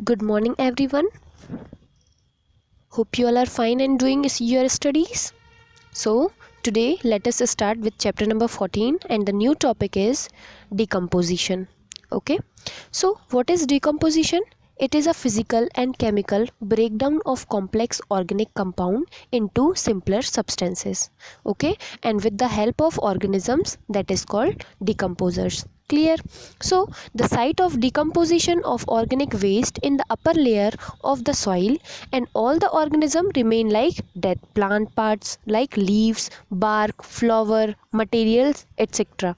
Good morning, everyone. Hope you all are fine and doing your studies. So, today let us start with chapter number 14, and the new topic is decomposition. Okay, so what is decomposition? It is a physical and chemical breakdown of complex organic compound into simpler substances. Okay, and with the help of organisms, that is called decomposers. Clear? So, the site of decomposition of organic waste in the upper layer of the soil, and all the organisms remain like dead plant parts like leaves, bark, flower, materials, etc.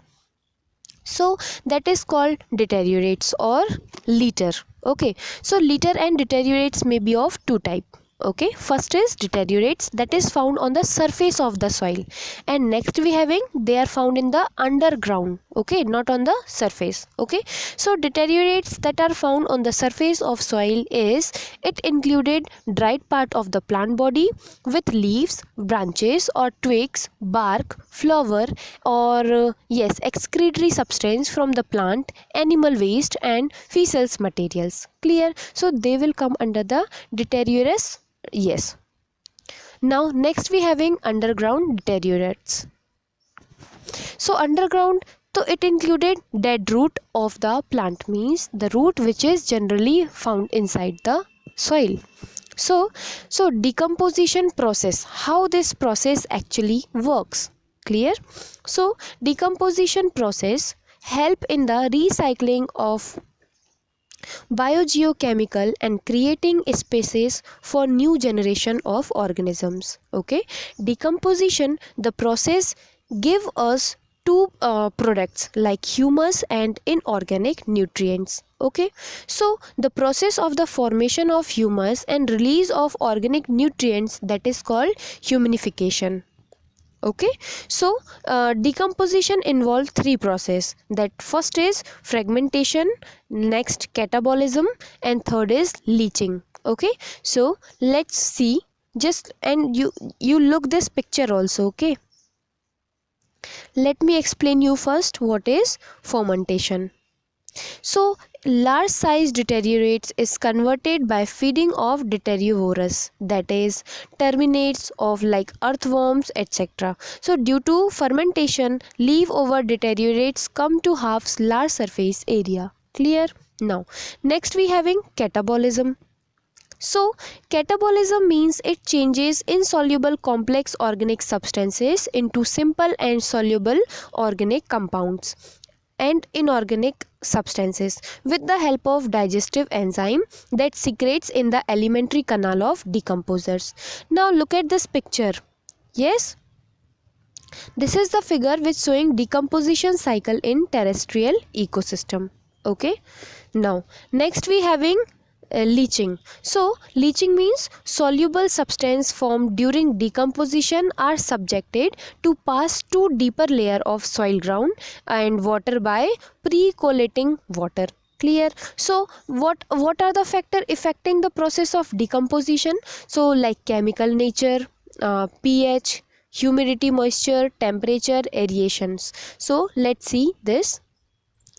So that is called deteriorates or litter. Okay, so litter and deteriorates may be of two type. Okay, first is deteriorates, that is found on the surface of the soil, and next we having they are found in the underground. Okay, not on the surface. Okay, so deteriorates that are found on the surface of soil is, it included dried part of the plant body with leaves, branches or twigs, bark, flower, or yes, excretory substance from the plant, animal waste and feces materials. Clear? So they will come under the deteriorates. Yes. Now next we having underground deteriorates. So underground, so it included dead root of the plant, means the root which is generally found inside the soil. So decomposition process, how this process actually works. Clear? So decomposition process help in the recycling of biogeochemical and creating spaces for new generation of organisms. Okay, decomposition, the process give us two products like humus and inorganic nutrients. Okay, so the process of the formation of humus and release of organic nutrients, that is called humanification. Okay, so decomposition involves three process, that first is fragmentation, next catabolism, and third is leaching. Okay, so let's see, just and you look this picture also. Okay, let me explain you first what is fermentation. So, large size deteriorates is converted by feeding of deteriovorous, that is terminates of like earthworms, etc. So, due to fermentation, leaf-over deteriorates come to half large surface area. Clear? Now, next we having catabolism. So, catabolism means it changes insoluble complex organic substances into simple and soluble organic compounds and inorganic substances with the help of digestive enzyme that secretes in the alimentary canal of decomposers. Now look at this picture. Yes, this is the figure which showing decomposition cycle in terrestrial ecosystem. Okay, now next we having leaching. So leaching means soluble substance formed during decomposition are subjected to pass to deeper layer of soil ground and water by pre-collating water. Clear? So what are the factor affecting the process of decomposition? So like chemical nature, pH, humidity, moisture, temperature, aerations. So let's see this.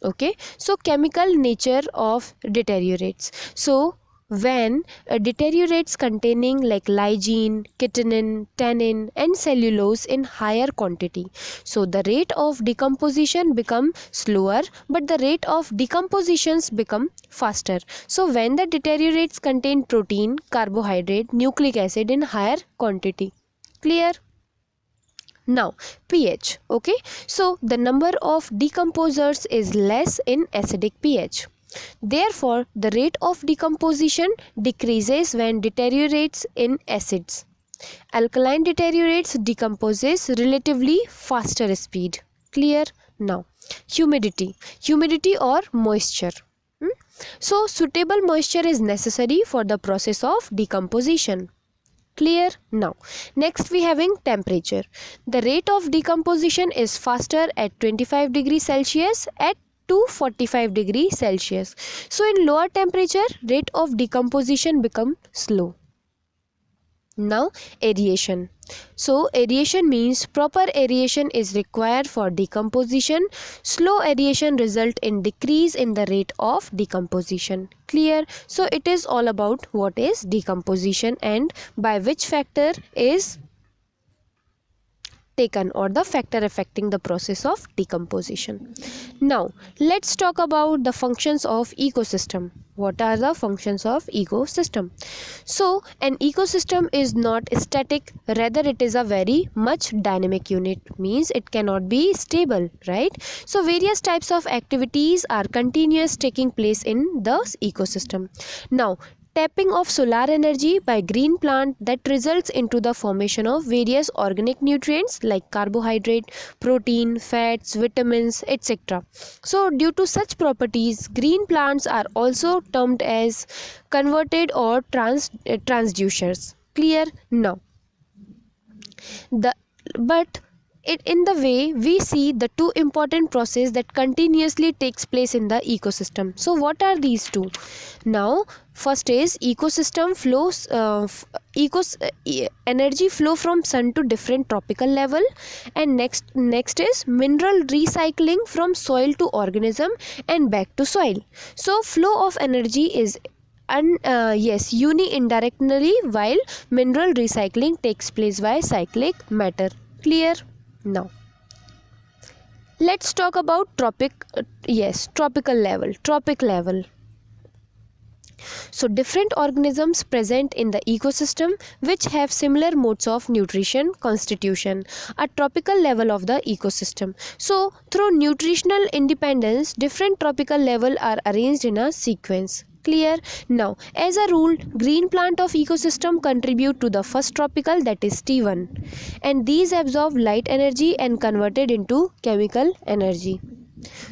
Okay, so chemical nature of deteriorates. So when deteriorates containing like lysine, chitin, tannin and cellulose in higher quantity, so the rate of decomposition become slower but the rate of decompositions become faster. So when the deteriorates contain protein, carbohydrate, nucleic acid in higher quantity. Clear? Now pH. Okay, so the number of decomposers is less in acidic pH. Therefore the rate of decomposition decreases when deteriorates in acids. Alkaline deteriorates decomposes relatively faster speed. Clear? Now humidity or moisture. So suitable moisture is necessary for the process of decomposition. Clear? Now next we having temperature. The rate of decomposition is faster at 25 degrees Celsius at to 45 degrees Celsius. So in lower temperature rate of decomposition become slow. Now aeration. So aeration means proper aeration is required for decomposition. Slow aeration result in decrease in the rate of decomposition. Clear? So it is all about what is decomposition and by which factor is taken or the factor affecting the process of decomposition. Now let's talk about the functions of ecosystem. What are the functions of ecosystem? So an ecosystem is not static, rather it is a very much dynamic unit, means it cannot be stable, right? So various types of activities are continuous taking place in the ecosystem. Now tapping of solar energy by green plant that results into the formation of various organic nutrients like carbohydrate, protein, fats, vitamins, etc. So due to such properties, green plants are also termed as converted or transducers. Clear? Now the but it in the way we see the two important processes that continuously takes place in the ecosystem. So what are these two? Now first is ecosystem flows energy flow from sun to different tropical level, and next is mineral recycling from soil to organism and back to soil. So flow of energy is uni-indirectly, while mineral recycling takes place by cyclic matter. Clear? Now let's talk about tropic level. So different organisms present in the ecosystem which have similar modes of nutrition constitution a tropical level of the ecosystem. So through nutritional independence, different tropical level are arranged in a sequence. Clear? Now as a rule, green plant of ecosystem contribute to the first tropical, that is T1, and these absorb light energy and convert it into chemical energy.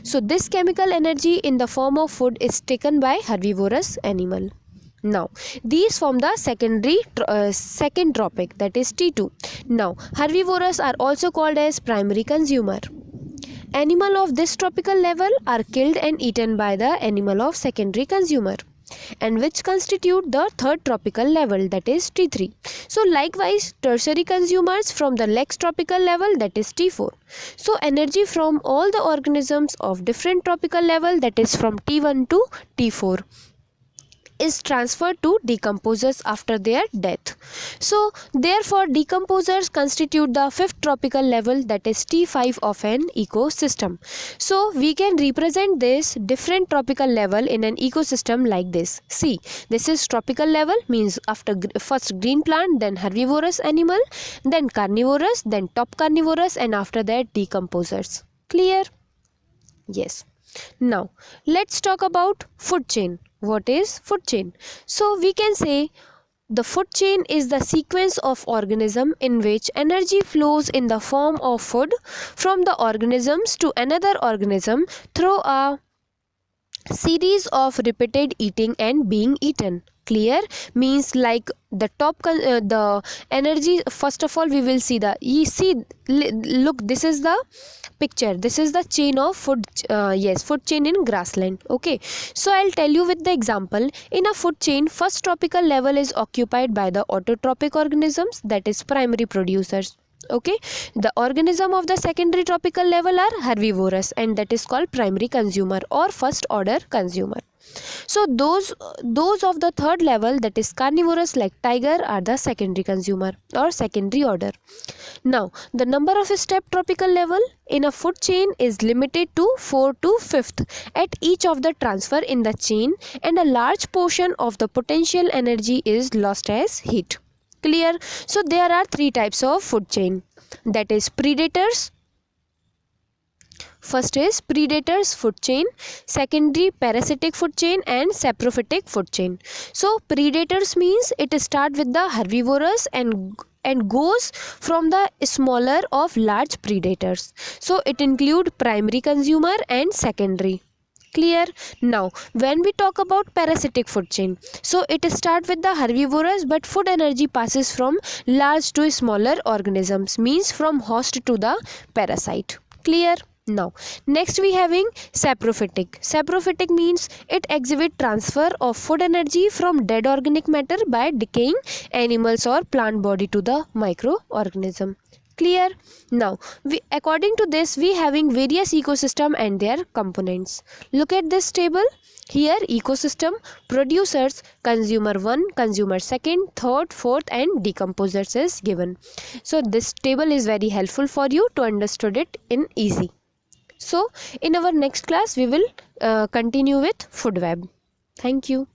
So this chemical energy in the form of food is taken by herbivorous animal. Now these form the second tropic, that is T2. Now herbivorous are also called as primary consumer. Animal of this tropical level are killed and eaten by the animal of secondary consumer, and which constitute the third tropical level, that is T3. So likewise tertiary consumers from the next tropical level, that is T4. So energy from all the organisms of different tropical level, that is from T1 to T4, is transferred to decomposers after their death. So therefore decomposers constitute the fifth tropical level, that is T5 of an ecosystem. So we can represent this different tropical level in an ecosystem like this. See, this is tropical level, means after first green plant, then herbivorous animal, then carnivorous, then top carnivorous, and after that decomposers. Clear? Yes. Now let's talk about food chain. What is food chain? So we can say the food chain is the sequence of organism in which energy flows in the form of food from the organisms to another organism through a series of repeated eating and being eaten. Clear? Means like the the energy, first of all we will see look, this is the picture, this is the chain of food, food chain in grassland. Okay, so I'll tell you with the example. In a food chain, first tropical level is occupied by the autotrophic organisms, that is primary producers. Okay, the organism of the secondary tropical level are herbivorous, and that is called primary consumer or first order consumer. So those of the third level, that is carnivorous like tiger, are the secondary consumer or secondary order. Now the number of step tropical level in a food chain is limited to 4 to 5th at each of the transfer in the chain, and a large portion of the potential energy is lost as heat. Clear? So there are three types of food chain, that is predators. First is predators food chain, secondary parasitic food chain, and saprophytic food chain. So predators means it start with the herbivorous and goes from the smaller of large predators. So it include primary consumer and secondary. Clear? Now when we talk about parasitic food chain, so it start with the herbivorous, but food energy passes from large to smaller organisms, means from host to the parasite. Clear? Now, next we having saprophytic. Saprophytic means it exhibit transfer of food energy from dead organic matter by decaying animals or plant body to the microorganism. Clear? Now, according to this, we having various ecosystem and their components. Look at this table. Here ecosystem, producers, consumer 1, consumer 2nd, 3rd, 4th and decomposers is given. So this table is very helpful for you to understand it in easy. So in our next class we will continue with food web. Thank you.